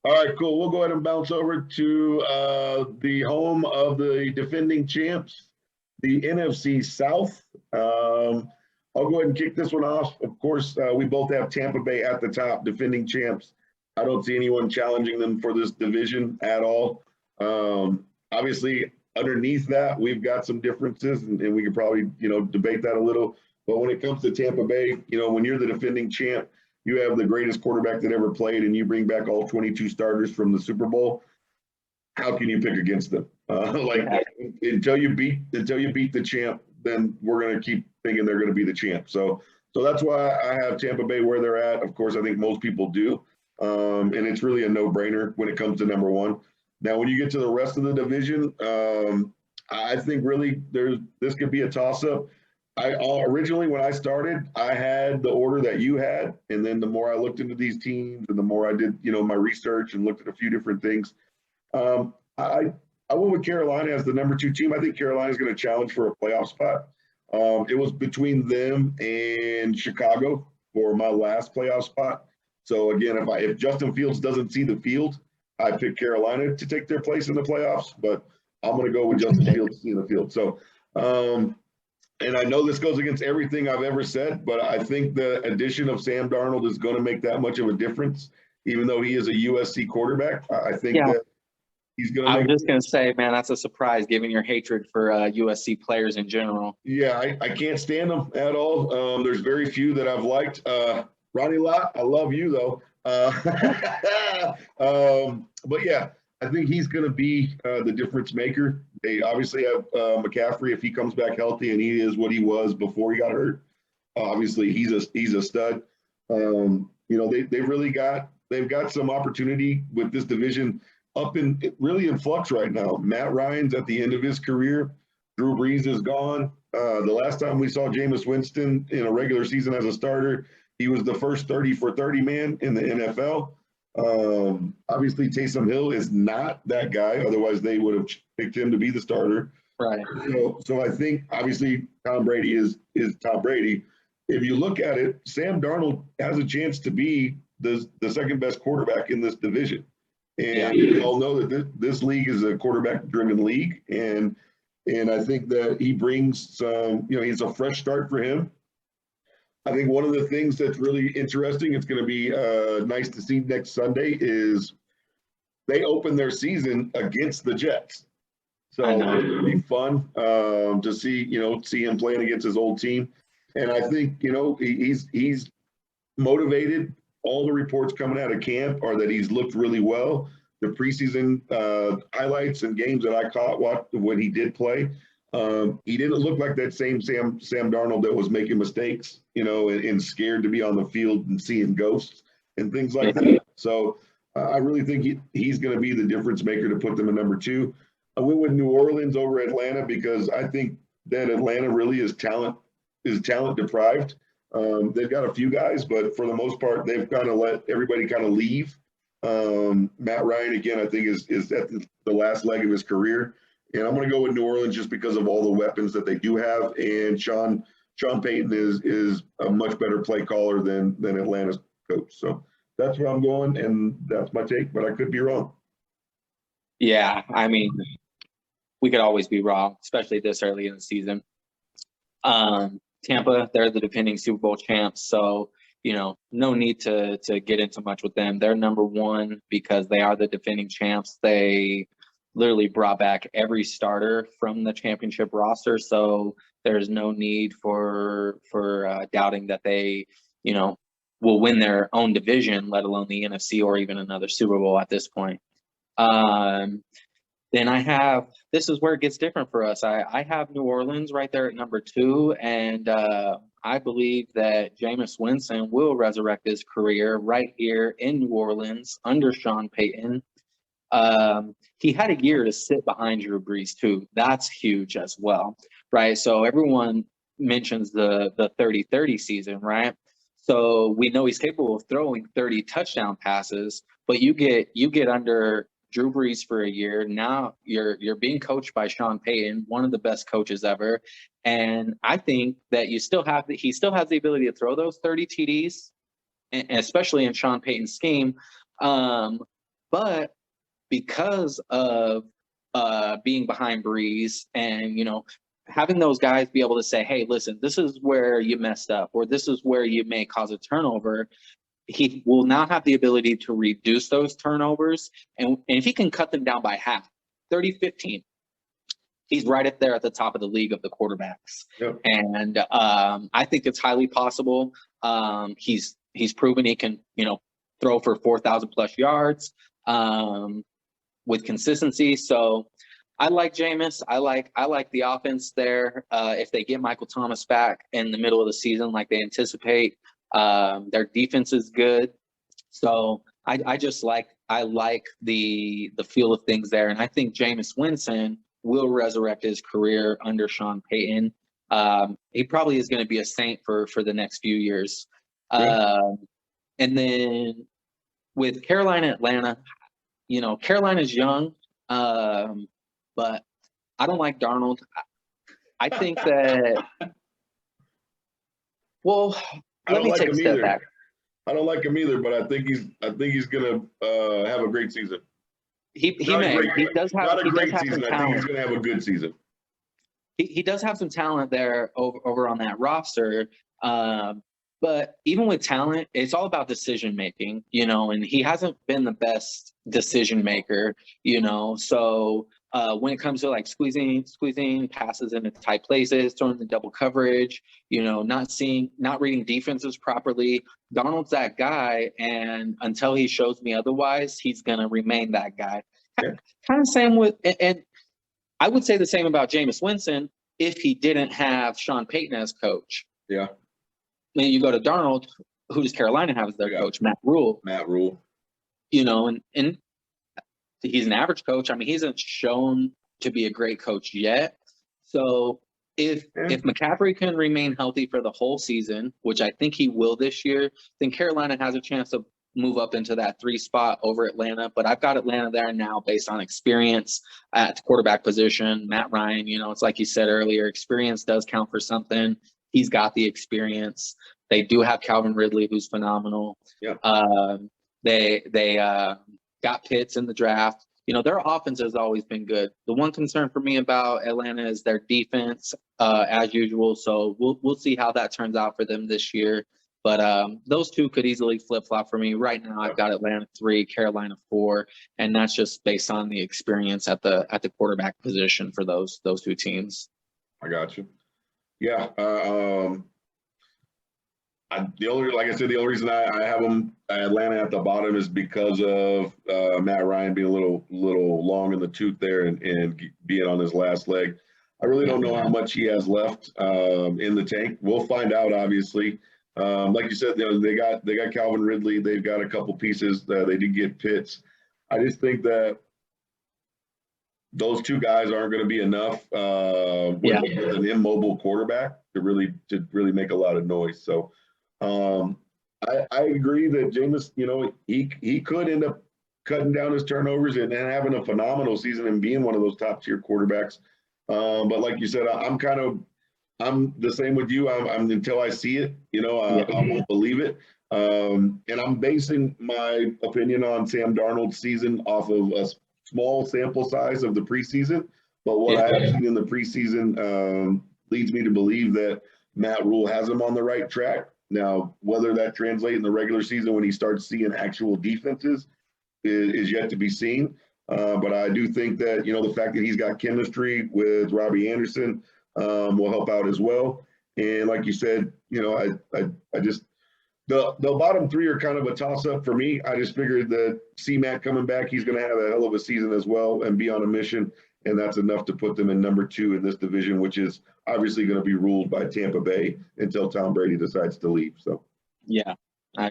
All right, cool. We'll go ahead and bounce over to the home of the defending champs, the NFC South. I'll go ahead and kick this one off. Of course, we both have Tampa Bay at the top, defending champs. I don't see anyone challenging them for this division at all. Obviously, underneath that, we've got some differences, and we could probably, debate that a little. But when it comes to Tampa Bay, when you're the defending champ, you have the greatest quarterback that ever played, and you bring back all 22 starters from the Super Bowl. How can you pick against them? Until you beat the champ, then we're going to keep thinking they're going to be the champ. So that's why I have Tampa Bay where they're at. Of course, I think most people do, and it's really a no-brainer when it comes to number one. Now, when you get to the rest of the division, I think really this could be a toss-up. Originally, when I started, I had the order that you had, and then the more I looked into these teams and the more I did, my research and looked at a few different things, I went with Carolina as the number 2 team. I think Carolina is going to challenge for a playoff spot. It was between them and Chicago for my last playoff spot. So again, if Justin Fields doesn't see the field, I pick Carolina to take their place in the playoffs, but I'm going to go with Justin Fields seeing the field. So, and I know this goes against everything I've ever said, but I think the addition of Sam Darnold is going to make that much of a difference, even though he is a USC quarterback. I think that he's going to I'm just going to say, man, that's a surprise, given your hatred for USC players in general. Yeah, I can't stand them at all. There's very few that I've liked. Ronnie Lott, I love you, though. But yeah, I think he's going to be the difference maker. They obviously have McCaffrey if he comes back healthy, and he is what he was before he got hurt. Obviously, he's a stud. They've got some opportunity with this division really in flux right now. Matt Ryan's at the end of his career. Drew Brees is gone. The last time we saw Jameis Winston in a regular season as a starter, he was the first 30 for 30 man in the NFL. Obviously, Taysom Hill is not that guy. Otherwise, they would have picked him to be the starter. Right. So I think, obviously, Tom Brady is Tom Brady. If you look at it, Sam Darnold has a chance to be the second best quarterback in this division. And we all know that this league is a quarterback-driven league. And I think that he brings some, he's a fresh start for him. I think one of the things that's really interesting, it's going to be nice to see next Sunday, is they open their season against the Jets. So it'll be fun to see him playing against his old team. And I think, he's motivated. All the reports coming out of camp are that he's looked really well. The preseason highlights and games that I caught when he did play, he didn't look like that same Sam Darnold that was making mistakes, and scared to be on the field and seeing ghosts and things like that. So I really think he's going to be the difference maker to put them at number 2. I went with New Orleans over Atlanta because I think that Atlanta really is talent deprived. They've got a few guys, but for the most part, they've kind of let everybody kind of leave. Matt Ryan, again, I think is at the last leg of his career. And I'm going to go with New Orleans just because of all the weapons that they do have. And Sean Payton is a much better play caller than Atlanta's coach. So that's where I'm going, and that's my take, but I could be wrong. Yeah, I mean, we could always be wrong, especially this early in the season. Tampa, they're the defending Super Bowl champs, so no need to get into much with them. They're number 1 because they are the defending champs. They literally brought back every starter from the championship roster, so there's no need for doubting that they will win their own division, let alone the NFC or even another Super Bowl at this point. Then this is where it gets different for us. I have New Orleans right there at number 2, and I believe that Jameis Winston will resurrect his career right here in New Orleans under Sean Payton. He had a year to sit behind Drew Brees too. That's huge as well, right? So everyone mentions the 30-30 season, right? So we know he's capable of throwing 30 touchdown passes, but you get under Drew Brees for a year. Now you're being coached by Sean Payton, one of the best coaches ever. And I think that he still has the ability to throw those 30 TDs, and especially in Sean Payton's scheme. But because of being behind Breeze and, having those guys be able to say, hey, listen, this is where you messed up, or this is where you may cause a turnover, he will now have the ability to reduce those turnovers. And if he can cut them down by half, 30-15, he's right up there at the top of the league of the quarterbacks. Yep. And I think it's highly possible. He's proven he can, throw for 4,000 plus yards with consistency. So I like Jameis. I like the offense there. If they get Michael Thomas back in the middle of the season like they anticipate, their defense is good. So I like the feel of things there. And I think Jameis Winston will resurrect his career under Sean Payton. He probably is going to be a Saint for the next few years. And then with Carolina, Atlanta, Carolina's young, but I don't like Darnold. I think that, well, let me take a step back. I don't like him either, but I think he's gonna have a great season. He does have not a great season. Some I think he's gonna have a good season. He does have some talent there over on that roster. But even with talent, it's all about decision making, and he hasn't been the best decision maker, So when it comes to like squeezing passes into tight places, throwing the double coverage, not reading defenses properly, Donald's that guy. And until he shows me otherwise, he's going to remain that guy. Yeah. Kind of same with, and I would say the same about Jameis Winston if he didn't have Sean Payton as coach. Yeah. Then you go to Darnold. Who does Carolina have as their coach? Matt Rule. And he's an average coach. I mean, he hasn't shown to be a great coach yet. So if McCaffrey can remain healthy for the whole season, which I think he will this year, then Carolina has a chance to move up into that 3 spot over Atlanta. But I've got Atlanta there now based on experience at the quarterback position. Matt Ryan, it's like you said earlier, experience does count for something. He's got the experience. They do have Calvin Ridley, who's phenomenal. Yeah. They got Pitts in the draft. Their offense has always been good. The one concern for me about Atlanta is their defense, as usual. So we'll see how that turns out for them this year. But those two could easily flip-flop for me. Right now, I've got Atlanta 3, Carolina 4, and that's just based on the experience at the quarterback position for those two teams. I got you. Yeah. The only reason I have them Atlanta at the bottom is because of Matt Ryan being a little long in the tooth there and being on his last leg. I really don't know how much he has left in the tank. We'll find out, obviously. Like you said, they got Calvin Ridley. They've got a couple pieces. They did get Pitts. I just think that those two guys aren't going to be enough with an immobile quarterback to really make a lot of noise. So I agree that Jameis, he could end up cutting down his turnovers and having a phenomenal season and being one of those top tier quarterbacks. But like you said, I'm the same with you. I'm until I see it, I won't believe it. And I'm basing my opinion on Sam Darnold's season off of a small sample size of the preseason. But what I have seen in the preseason leads me to believe that Matt Rule has him on the right track. Now, whether that translates in the regular season when he starts seeing actual defenses is yet to be seen. But I do think that, the fact that he's got chemistry with Robbie Anderson will help out as well. And like you said, I just the bottom 3 are kind of a toss-up for me. I just figured that C-Mac coming back, he's going to have a hell of a season as well and be on a mission. And that's enough to put them in number 2 in this division, which is obviously going to be ruled by Tampa Bay until Tom Brady decides to leave. So, yeah.